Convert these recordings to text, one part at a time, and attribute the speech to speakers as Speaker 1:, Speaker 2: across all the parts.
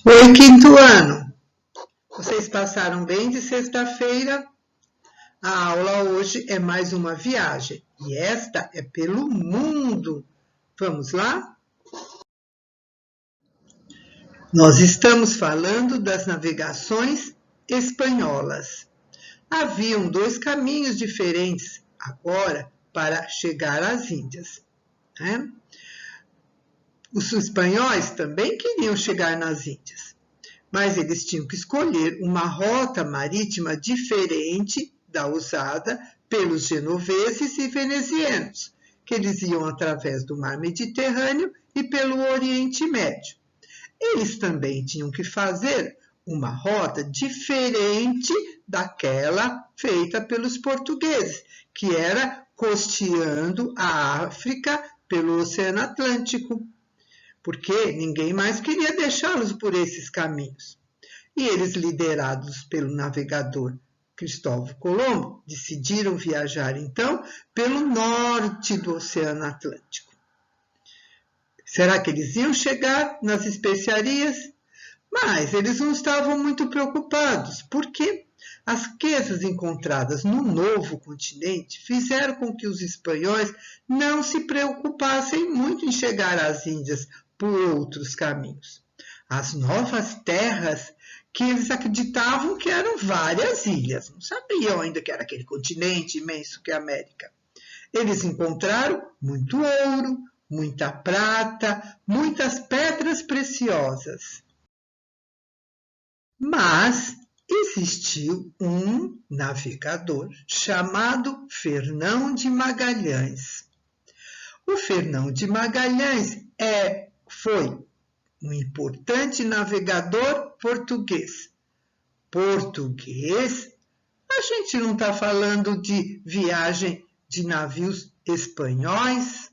Speaker 1: Oi, quinto ano! Vocês passaram bem de sexta-feira? A aula hoje é mais uma viagem e esta é pelo mundo. Vamos lá? Nós estamos falando das navegações espanholas. Haviam dois caminhos diferentes agora para chegar às Índias, né? Os espanhóis também queriam chegar nas Índias, mas eles tinham que escolher uma rota marítima diferente da usada pelos genoveses e venezianos, que eles iam através do mar Mediterrâneo e pelo Oriente Médio. Eles também tinham que fazer uma rota diferente daquela feita pelos portugueses, que era costeando a África pelo Oceano Atlântico, porque ninguém mais queria deixá-los por esses caminhos. E eles, liderados pelo navegador Cristóvão Colombo, decidiram viajar então pelo norte do Oceano Atlântico. Será que eles iam chegar nas especiarias? Mas eles não estavam muito preocupados, porque as riquezas encontradas no novo continente fizeram com que os espanhóis não se preocupassem muito em chegar às Índias por outros caminhos. As novas terras que eles acreditavam que eram várias ilhas, não sabiam ainda que era aquele continente imenso que é a América. Eles encontraram muito ouro, muita prata, muitas pedras preciosas. Mas existiu um navegador chamado Fernão de Magalhães. O Fernão de Magalhães foi um importante navegador português. Português? A gente não está falando de viagem de navios espanhóis?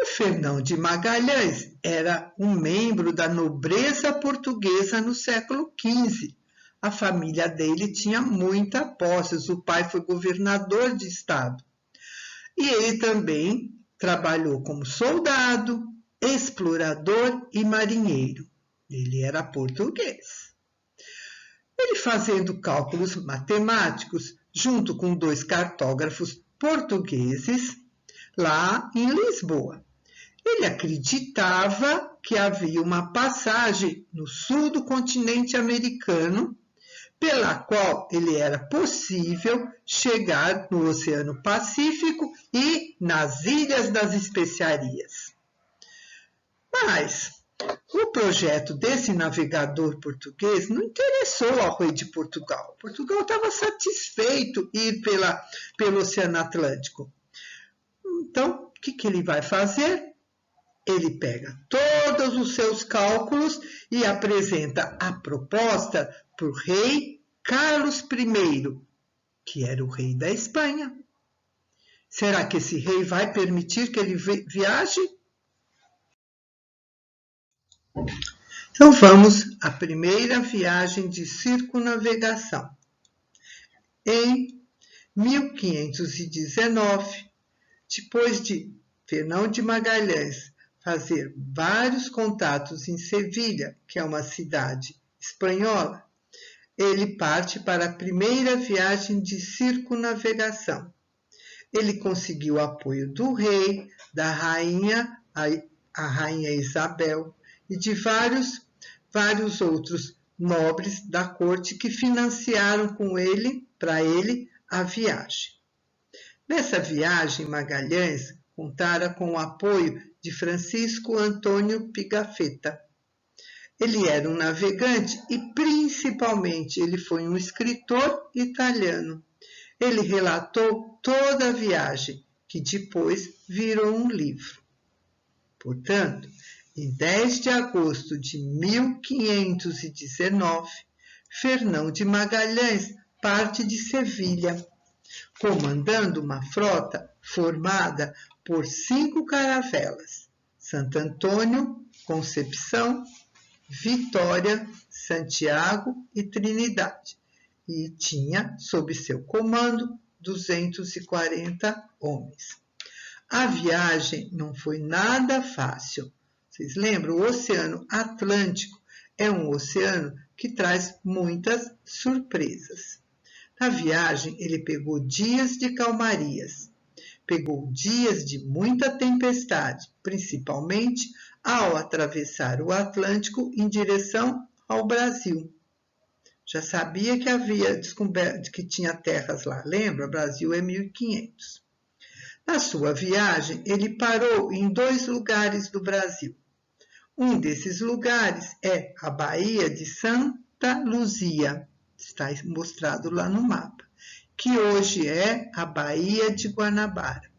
Speaker 1: O Fernão de Magalhães era um membro da nobreza portuguesa no século XV. A família dele tinha muita posses, o pai foi governador de estado. E ele também trabalhou como soldado, explorador e marinheiro. Ele era português. Ele, fazendo cálculos matemáticos junto com dois cartógrafos portugueses lá em Lisboa, ele acreditava que havia uma passagem no sul do continente americano pela qual ele era possível chegar no Oceano Pacífico e nas Ilhas das Especiarias. Mas o projeto desse navegador português não interessou ao rei de Portugal. Portugal estava satisfeito em ir pelo Oceano Atlântico. Então, o que ele vai fazer? Ele pega todos os seus cálculos e apresenta a proposta para o rei Carlos I, que era o rei da Espanha. Será que esse rei vai permitir que ele viaje? Então vamos à primeira viagem de circunnavegação. Em 1519, depois de Fernão de Magalhães fazer vários contatos em Sevilha, que é uma cidade espanhola, ele parte para a primeira viagem de circunnavegação. Ele conseguiu o apoio do rei, da rainha, a rainha Isabel, e de vários outros nobres da corte que financiaram para ele, a viagem. Nessa viagem, Magalhães contara com o apoio de Francisco Antônio Pigafetta. Ele era um navegante e, principalmente, ele foi um escritor italiano. Ele relatou toda a viagem, que depois virou um livro. Portanto, em 10 de agosto de 1519, Fernão de Magalhães parte de Sevilha, comandando uma frota formada por 5 caravelas: Santo Antônio, Concepção, Vitória, Santiago e Trinidade, e tinha sob seu comando 240 homens. A viagem não foi nada fácil. Vocês lembram? O Oceano Atlântico É um oceano que traz muitas surpresas. Na viagem, ele pegou dias de calmarias, pegou dias de muita tempestade, principalmente ao atravessar o Atlântico em direção ao Brasil. Já sabia que havia descoberto que tinha terras lá, lembra? O Brasil é 1500. Na sua viagem, ele parou em 2 lugares do Brasil. Um desses lugares é a Baía de Santa Luzia, está mostrado lá no mapa, que hoje é a Baía de Guanabara.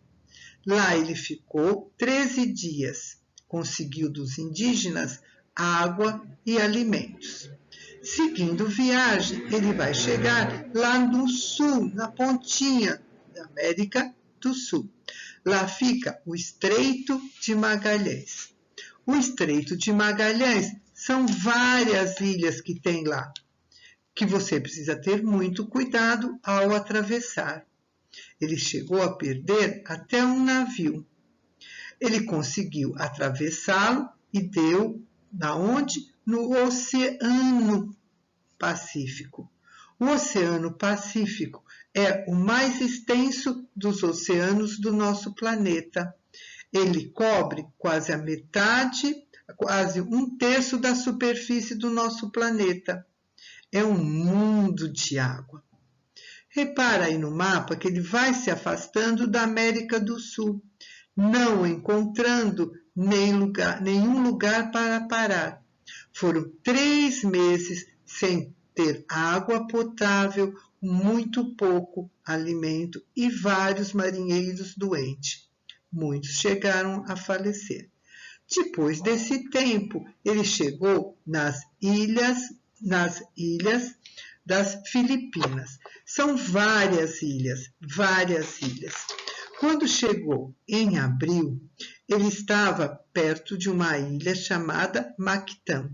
Speaker 1: Lá ele ficou 13 dias, conseguiu dos indígenas água e alimentos. Seguindo viagem, ele vai chegar lá no sul, na pontinha da América do Sul. Lá fica o Estreito de Magalhães. O Estreito de Magalhães são várias ilhas que tem lá, que você precisa ter muito cuidado ao atravessar. Ele chegou a perder até um navio. Ele conseguiu atravessá-lo e deu na onde? No Oceano Pacífico. O Oceano Pacífico é o mais extenso dos oceanos do nosso planeta. Ele cobre quase a metade, quase 1/3 da superfície do nosso planeta. É um mundo de água. Repara aí no mapa que ele vai se afastando da América do Sul, não encontrando nenhum lugar para parar. Foram 3 meses sem ter água potável, muito pouco alimento e vários marinheiros doentes. Muitos chegaram a falecer. Depois desse tempo, ele chegou nas ilhas das Filipinas. São várias ilhas. Quando chegou em abril, ele estava perto de uma ilha chamada Mactã,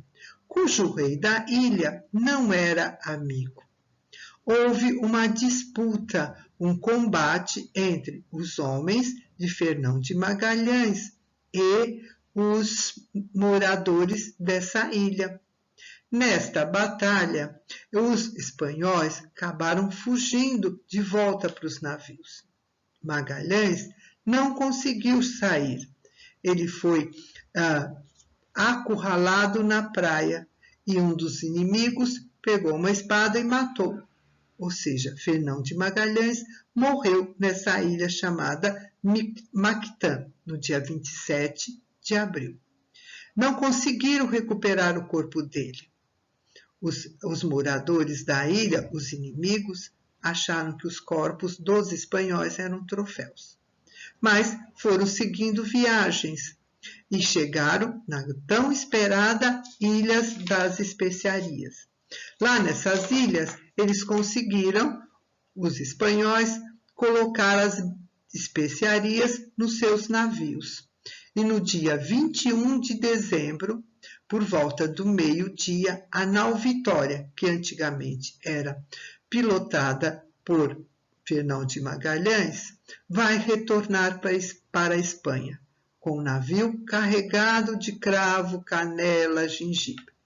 Speaker 1: cujo rei da ilha não era amigo. Houve uma disputa, um combate entre os homens de Fernão de Magalhães e os moradores dessa ilha. Nesta batalha, os espanhóis acabaram fugindo de volta para os navios. Magalhães não conseguiu sair. Ele foi acurralado na praia e um dos inimigos pegou uma espada e matou. Ou seja, Fernão de Magalhães morreu nessa ilha chamada Mactã, no dia 27 de abril. Não conseguiram recuperar o corpo dele. Os moradores da ilha, os inimigos, acharam que os corpos dos espanhóis eram troféus. Mas foram seguindo viagens e chegaram na tão esperada Ilhas das Especiarias. Lá nessas ilhas, eles conseguiram, os espanhóis, colocar as especiarias nos seus navios. E no dia 21 de dezembro, por volta do meio-dia, a nau Vitória, que antigamente era pilotada por Fernão de Magalhães, vai retornar para a Espanha, com o navio carregado de cravo, canela, gengibre.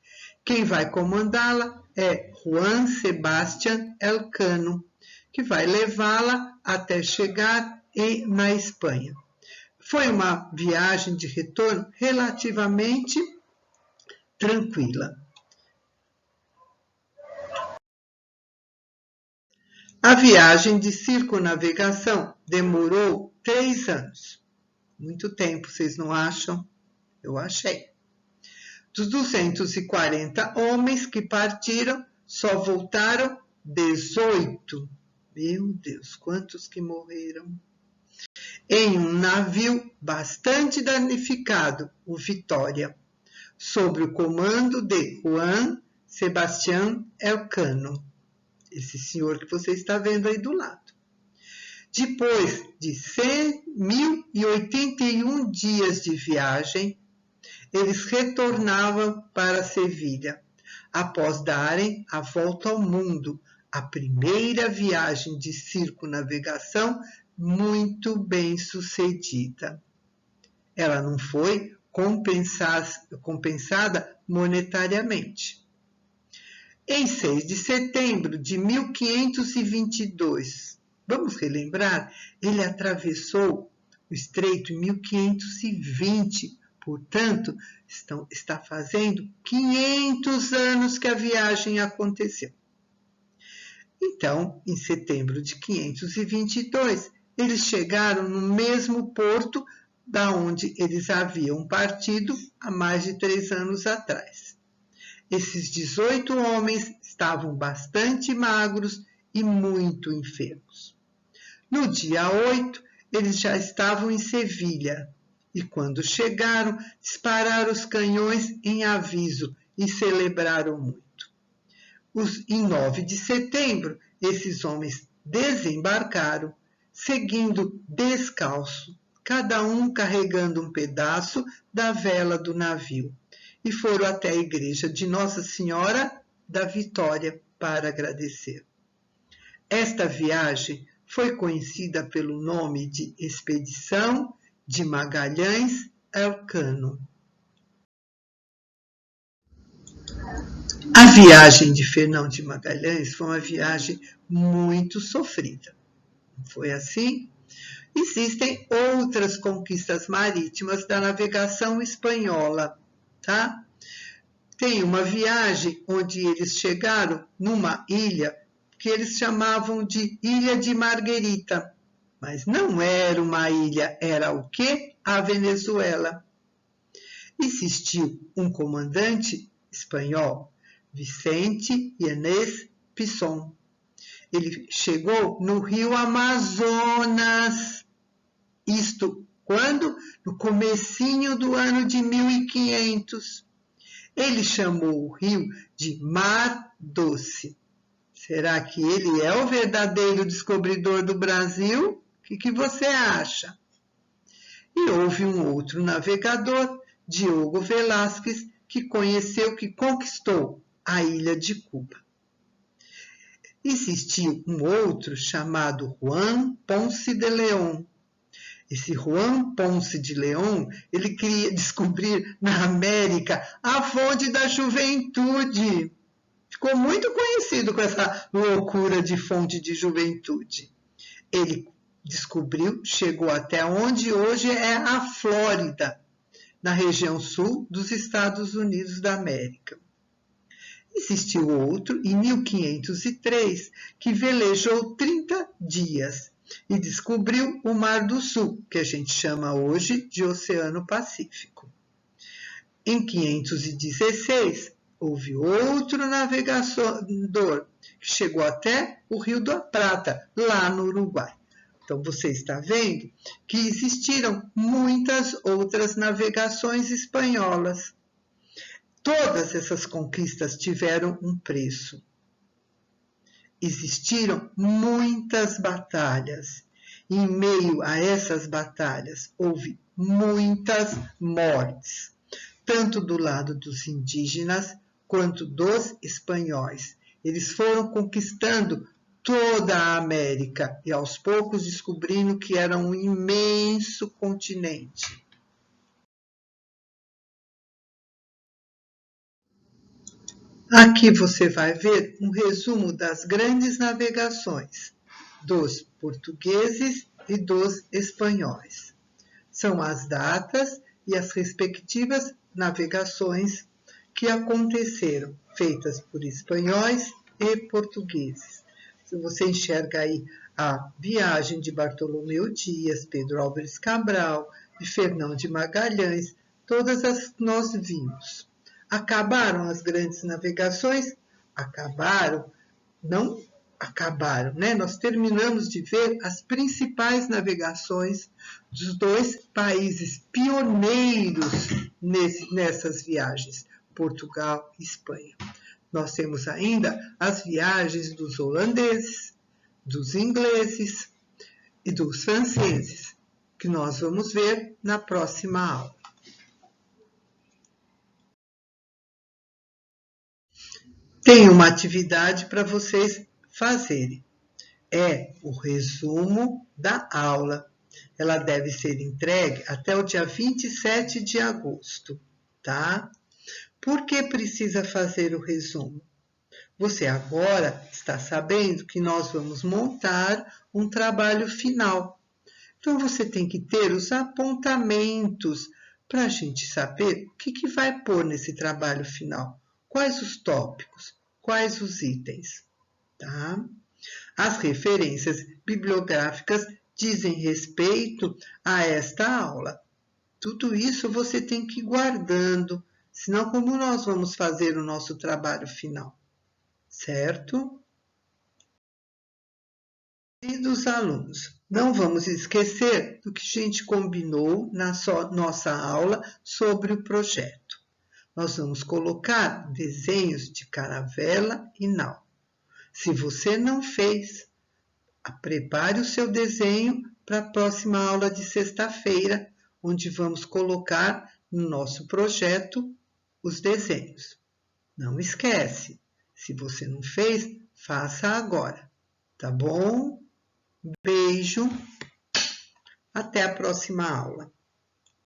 Speaker 1: Quem vai comandá-la é Juan Sebastián Elcano, que vai levá-la até chegar na Espanha. Foi uma viagem de retorno relativamente tranquila. A viagem de circunnavegação demorou 3 anos. Muito tempo, vocês não acham? Eu achei. Dos 240 homens que partiram, só voltaram 18. Meu Deus, quantos que morreram! Em um navio bastante danificado, o Vitória, sob o comando de Juan Sebastián Elcano, esse senhor que você está vendo aí do lado. Depois de 1.081 dias de viagem, eles retornavam para Sevilha, após darem a volta ao mundo, a primeira viagem de circunnavegação muito bem sucedida. Ela não foi compensada monetariamente. Em 6 de setembro de 1522, vamos relembrar, ele atravessou o estreito em 1520, portanto, está fazendo 500 anos que a viagem aconteceu. Então, em setembro de 522, eles chegaram no mesmo porto da onde eles haviam partido há mais de 3 anos atrás. Esses 18 homens estavam bastante magros e muito enfermos. No dia 8, eles já estavam em Sevilha e, quando chegaram, dispararam os canhões em aviso e celebraram muito. Em 9 de setembro, esses homens desembarcaram, seguindo descalço, cada um carregando um pedaço da vela do navio, e foram até a igreja de Nossa Senhora da Vitória para agradecer. Esta viagem foi conhecida pelo nome de Expedição de Magalhães Elcano. A viagem de Fernão de Magalhães foi uma viagem muito sofrida. Não foi assim? Existem outras conquistas marítimas da navegação espanhola, tá? Tem uma viagem onde eles chegaram numa ilha que eles chamavam de Ilha de Marguerita, mas não era uma ilha, era o quê? A Venezuela. Existiu um comandante espanhol, Vicente Yanez Pisson. Ele chegou no rio Amazonas. Isto quando? No comecinho do ano de 1500. Ele chamou o rio de Mar Doce. Será que ele é o verdadeiro descobridor do Brasil? O que você acha? E houve um outro navegador, Diogo Velázquez, que conquistou a ilha de Cuba. Existiu um outro chamado Juan Ponce de León. Esse Juan Ponce de León, ele queria descobrir na América a fonte da juventude. Ficou muito conhecido com essa loucura de fonte de juventude. Ele descobriu, chegou até onde hoje é a Flórida, na região sul dos Estados Unidos da América. Existiu outro, em 1503, que velejou 30 dias e descobriu o Mar do Sul, que a gente chama hoje de Oceano Pacífico. Em 516, houve outro navegador que chegou até o Rio da Prata, lá no Uruguai. Então, você está vendo que existiram muitas outras navegações espanholas. Todas essas conquistas tiveram um preço. Existiram muitas batalhas. Em meio a essas batalhas, houve muitas mortes, tanto do lado dos indígenas quanto dos espanhóis. Eles foram conquistando toda a América e aos poucos descobrindo que era um imenso continente. Aqui você vai ver um resumo das grandes navegações dos portugueses e dos espanhóis. São as datas e as respectivas navegações que aconteceram, feitas por espanhóis e portugueses. Se você enxerga aí a viagem de Bartolomeu Dias, Pedro Álvares Cabral, de Fernão de Magalhães, todas as nós vimos. Acabaram as grandes navegações? Acabaram, não acabaram, né? Nós terminamos de ver as principais navegações dos dois países pioneiros nessas viagens, Portugal e Espanha. Nós temos ainda as viagens dos holandeses, dos ingleses e dos franceses, que nós vamos ver na próxima aula. Tem uma atividade para vocês fazerem. É o resumo da aula. Ela deve ser entregue até o dia 27 de agosto, tá? Por que precisa fazer o resumo? Você agora está sabendo que nós vamos montar um trabalho final. Então, você tem que ter os apontamentos para a gente saber o que vai pôr nesse trabalho final. Quais os tópicos, quais os itens, tá? As referências bibliográficas dizem respeito a esta aula. Tudo isso você tem que ir guardando, senão como nós vamos fazer o nosso trabalho final, certo? Queridos alunos, não vamos esquecer do que a gente combinou na nossa aula sobre o projeto. Nós vamos colocar desenhos de caravela e nau. Se você não fez, prepare o seu desenho para a próxima aula de sexta-feira, onde vamos colocar no nosso projeto os desenhos. Não esquece, se você não fez, faça agora, tá bom? Beijo, até a próxima aula.